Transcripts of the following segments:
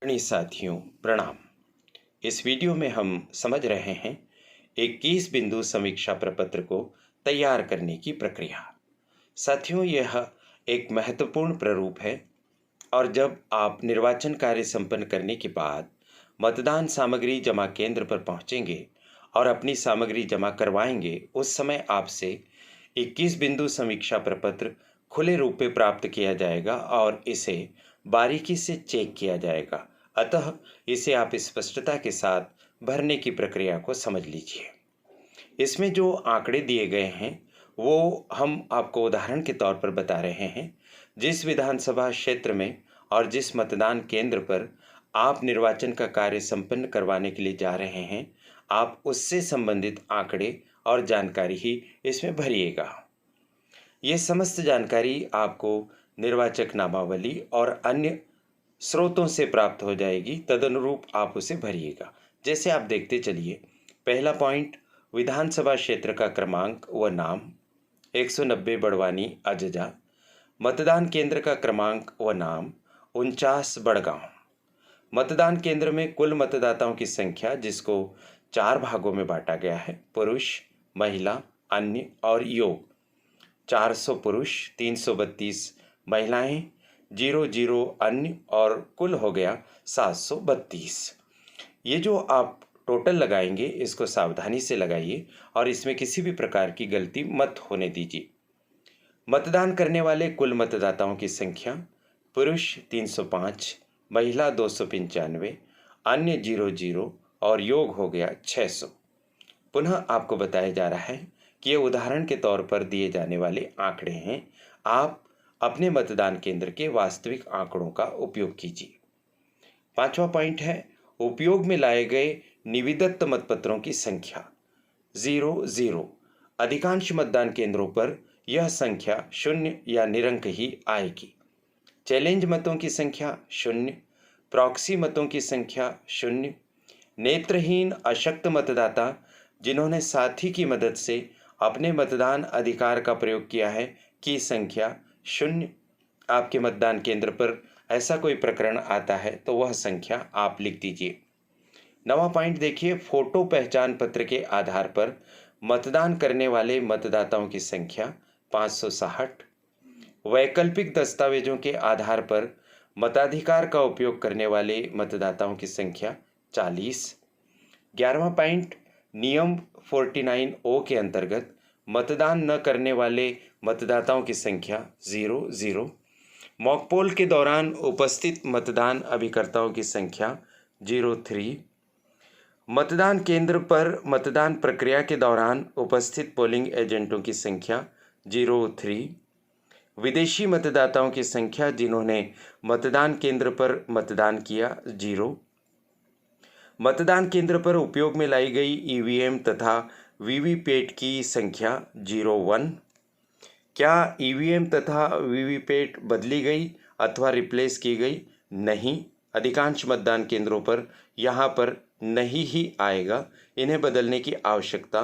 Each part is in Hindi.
अपने साथियों प्रणाम। इस वीडियो में हम समझ रहे हैं 21 बिंदु समीक्षा प्रपत्र को तैयार करने की प्रक्रिया। साथियों, यह एक महत्वपूर्ण प्रारूप है और जब आप निर्वाचन कार्य संपन्न करने के बाद मतदान सामग्री जमा केंद्र पर पहुंचेंगे और अपनी सामग्री जमा करवाएंगे, उस समय आपसे 21 बिंदु समीक्षा प्रपत्र खुले रूप में प्राप्त किया जाएगा और इसे बारीकी से चेक किया जाएगा। अतः इसे आप स्पष्टता के साथ भरने की प्रक्रिया को समझ लीजिए। इसमें जो आंकड़े दिए गए हैं वो हम आपको उदाहरण के तौर पर बता रहे हैं। जिस विधानसभा क्षेत्र में और जिस मतदान केंद्र पर आप निर्वाचन का कार्य संपन्न करवाने के लिए जा रहे हैं, आप उससे संबंधित आंकड़े और जानकारी ही इसमें भरिएगा। ये समस्त जानकारी आपको निर्वाचक नामावली और अन्य स्रोतों से प्राप्त हो जाएगी। तदनुरूप आप उसे भरिएगा। जैसे आप देखते चलिए, पहला पॉइंट, विधानसभा क्षेत्र का क्रमांक व नाम 190 बड़वानी अजजा। मतदान केंद्र का क्रमांक व नाम 49 बड़गांव। मतदान केंद्र में कुल मतदाताओं की संख्या, जिसको 4 भागों में बांटा गया है, पुरुष, महिला, अन्य और योग। 400 पुरुष, 332 महिलाएं, 00 अन्य और कुल हो गया 732। ये जो आप टोटल लगाएंगे, इसको सावधानी से लगाइए और इसमें किसी भी प्रकार की गलती मत होने दीजिए। मतदान करने वाले कुल मतदाताओं की संख्या, पुरुष 305, महिला 295, अन्य 00 और योग हो गया 600। पुनः आपको बताया जा रहा है कि ये उदाहरण के तौर पर दिए जाने वाले आंकड़े हैं। आप अपने मतदान केंद्र के वास्तविक आंकड़ों का उपयोग कीजिए। 5वां पॉइंट है, उपयोग में लाए गए निविदत्त मतपत्रों की संख्या 00। अधिकांश मतदान केंद्रों पर यह संख्या 0 या निरंक ही आएगी। चैलेंज मतों की संख्या 0, प्रॉक्सी मतों की संख्या 0, नेत्रहीन अशक्त मतदाता जिन्होंने साथी की मदद से अपने मतदान अधिकार का प्रयोग किया है की संख्या 0। आपके मतदान केंद्र पर ऐसा कोई प्रकरण आता है तो वह संख्या आप लिख दीजिए। 9वां पॉइंट देखिए, फोटो पहचान पत्र के आधार पर मतदान करने वाले मतदाताओं की संख्या 560। वैकल्पिक दस्तावेजों के आधार पर मताधिकार का उपयोग करने वाले मतदाताओं की संख्या 40। 11वां पॉइंट, नियम 49O के अंतर्गत मतदान न करने वाले मतदाताओं की संख्या 00। मॉकपोल के दौरान उपस्थित मतदान अभिकर्ताओं की संख्या 03। मतदान केंद्र पर मतदान प्रक्रिया के दौरान उपस्थित पोलिंग एजेंटों की संख्या 03। विदेशी मतदाताओं की संख्या जिन्होंने मतदान केंद्र पर मतदान किया 0। मतदान केंद्र पर उपयोग में लाई गई ईवीएम तथा वीवीपैट की संख्या 01। क्या ईवीएम तथा वीवीपैट बदली गई अथवा रिप्लेस की गई? नहीं, अधिकांश मतदान केंद्रों पर यहाँ पर नहीं ही आएगा। इन्हें बदलने की आवश्यकता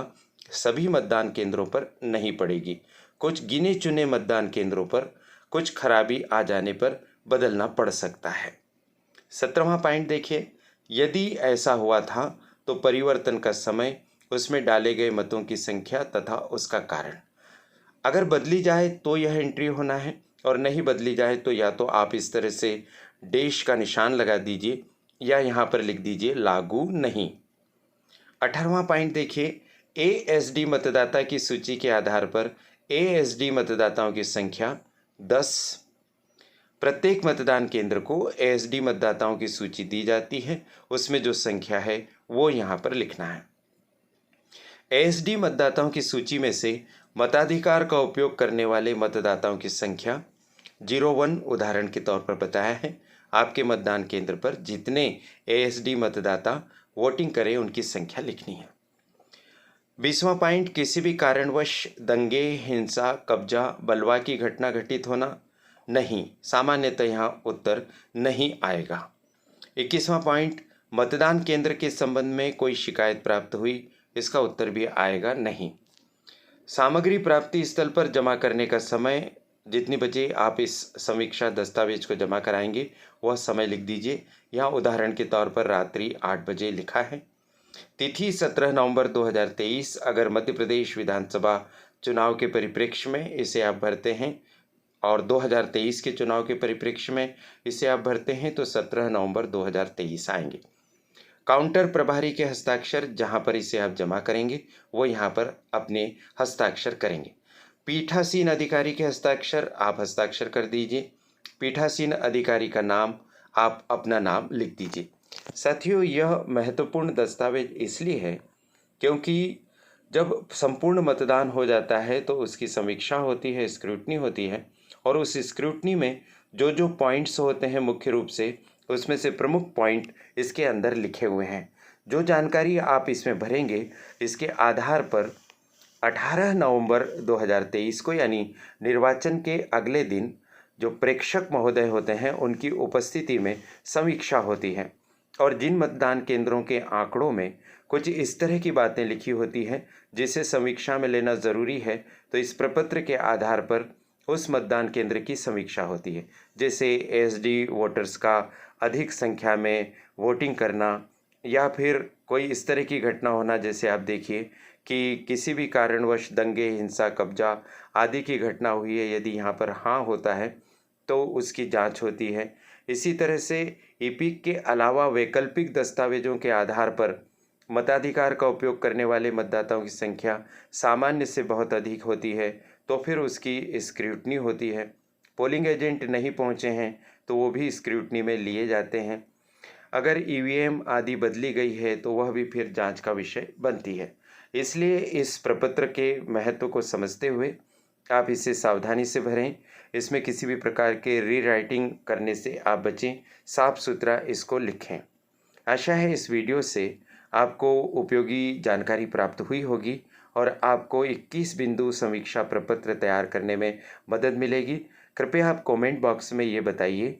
सभी मतदान केंद्रों पर नहीं पड़ेगी। कुछ गिने चुने मतदान केंद्रों पर कुछ खराबी आ जाने पर बदलना पड़ सकता है। 17वां पॉइंट देखिए, यदि ऐसा हुआ था तो परिवर्तन का समय, उसमें डाले गए मतों की संख्या तथा उसका कारण। अगर बदली जाए तो यह एंट्री होना है और नहीं बदली जाए तो या तो आप इस तरह से डैश का निशान लगा दीजिए या यहाँ पर लिख दीजिए लागू नहीं। 18वां पॉइंट देखिए, एएसडी मतदाता की सूची के आधार पर एएसडी मतदाताओं की संख्या 10। प्रत्येक मतदान केंद्र को एएसडी मतदाताओं की सूची दी जाती है, उसमें जो संख्या है वो यहाँ पर लिखना है। एएसडी मतदाताओं की सूची में से मताधिकार का उपयोग करने वाले मतदाताओं की संख्या 01 उदाहरण के तौर पर बताया है। आपके मतदान केंद्र पर जितने एएसडी मतदाता वोटिंग करें उनकी संख्या लिखनी है। 20वां पॉइंट, किसी भी कारणवश दंगे, हिंसा, कब्जा, बलवा की घटना घटित होना नहीं। सामान्यतः यहाँ उत्तर नहीं आएगा। 21वां पॉइंट, मतदान केंद्र के संबंध में कोई शिकायत प्राप्त हुई? इसका उत्तर भी आएगा नहीं। सामग्री प्राप्ति स्थल पर जमा करने का समय जितनी बजे आप इस समीक्षा दस्तावेज को जमा कराएंगे वह समय लिख दीजिए। यहाँ उदाहरण के तौर पर रात्रि 8 बजे लिखा है। तिथि 17 नवंबर 2023। अगर मध्य प्रदेश विधानसभा चुनाव के परिप्रेक्ष्य में इसे आप भरते हैं और 2023 के चुनाव के परिप्रेक्ष्य में इसे आप भरते हैं तो 17 नवंबर 2023 आएंगे। काउंटर प्रभारी के हस्ताक्षर जहां पर इसे आप जमा करेंगे वो यहाँ पर अपने हस्ताक्षर करेंगे। पीठासीन अधिकारी के हस्ताक्षर आप हस्ताक्षर कर दीजिए। पीठासीन अधिकारी का नाम आप अपना नाम लिख दीजिए। साथियों, यह महत्वपूर्ण दस्तावेज इसलिए है क्योंकि जब संपूर्ण मतदान हो जाता है तो उसकी समीक्षा होती है, स्क्रूटनी होती है, और उस स्क्रूटनी में जो जो पॉइंट्स होते हैं मुख्य रूप से उसमें से प्रमुख पॉइंट इसके अंदर लिखे हुए हैं। जो जानकारी आप इसमें भरेंगे इसके आधार पर 18 नवंबर 2023 को यानी निर्वाचन के अगले दिन जो प्रेक्षक महोदय होते हैं उनकी उपस्थिति में समीक्षा होती है और जिन मतदान केंद्रों के आंकड़ों में कुछ इस तरह की बातें लिखी होती हैं जिसे समीक्षा में लेना ज़रूरी है, तो इस प्रपत्र के आधार पर उस मतदान केंद्र की समीक्षा होती है। जैसे एसडी वोटर्स का अधिक संख्या में वोटिंग करना या फिर कोई इस तरह की घटना होना, जैसे आप देखिए कि किसी भी कारणवश दंगे, हिंसा, कब्जा आदि की घटना हुई है, यदि यहाँ पर हाँ होता है तो उसकी जांच होती है। इसी तरह से ईपिक के अलावा वैकल्पिक दस्तावेजों के आधार पर मताधिकार का उपयोग करने वाले मतदाताओं की संख्या सामान्य से बहुत अधिक होती है तो फिर उसकी स्क्रूटनी होती है। पोलिंग एजेंट नहीं पहुंचे हैं तो वो भी स्क्रूटनी में लिए जाते हैं। अगर ईवीएम आदि बदली गई है तो वह भी फिर जांच का विषय बनती है। इसलिए इस प्रपत्र के महत्व को समझते हुए आप इसे सावधानी से भरें। इसमें किसी भी प्रकार के रीराइटिंग करने से आप बचें, साफ सुथरा इसको लिखें। आशा है इस वीडियो से आपको उपयोगी जानकारी प्राप्त हुई होगी और आपको 21 बिंदु समीक्षा प्रपत्र तैयार करने में मदद मिलेगी। कृपया आप कमेंट बॉक्स में ये बताइए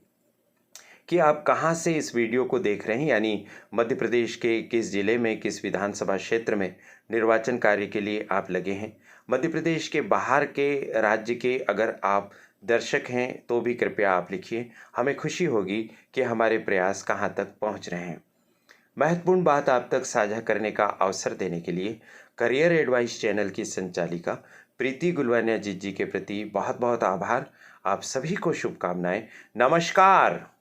कि आप कहाँ से इस वीडियो को देख रहे हैं, यानी मध्य प्रदेश के किस जिले में, किस विधानसभा क्षेत्र में निर्वाचन कार्य के लिए आप लगे हैं। मध्य प्रदेश के बाहर के राज्य के अगर आप दर्शक हैं तो भी कृपया आप लिखिए। हमें खुशी होगी कि हमारे प्रयास कहाँ तक पहुँच रहे हैं। महत्वपूर्ण बात आप तक साझा करने का अवसर देने के लिए करियर एडवाइस चैनल की संचालिका प्रीति गुलवानिया जी के प्रति बहुत बहुत आभार। आप सभी को शुभकामनाएं। नमस्कार।